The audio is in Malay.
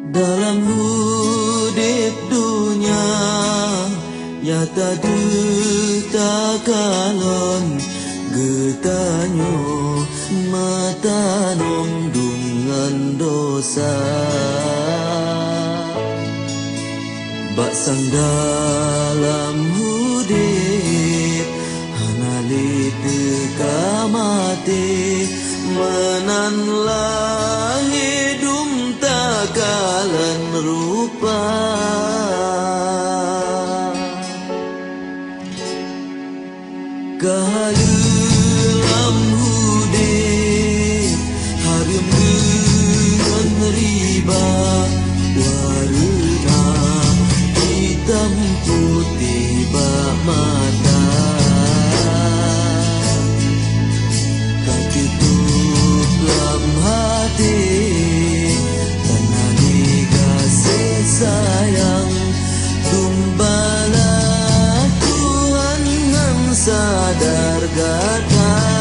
Dalam hudip dunia nyata duta kalon getanyo mata nom dengan dosa baksang dalam hudip hanali teka mati menanlah hidup takalan rupa kahalulam hudip harum dengan riba warna hitam putih bak mata kau tutup dalam hati tanah kasih sayang tumbalah Tuhan yang sadar gata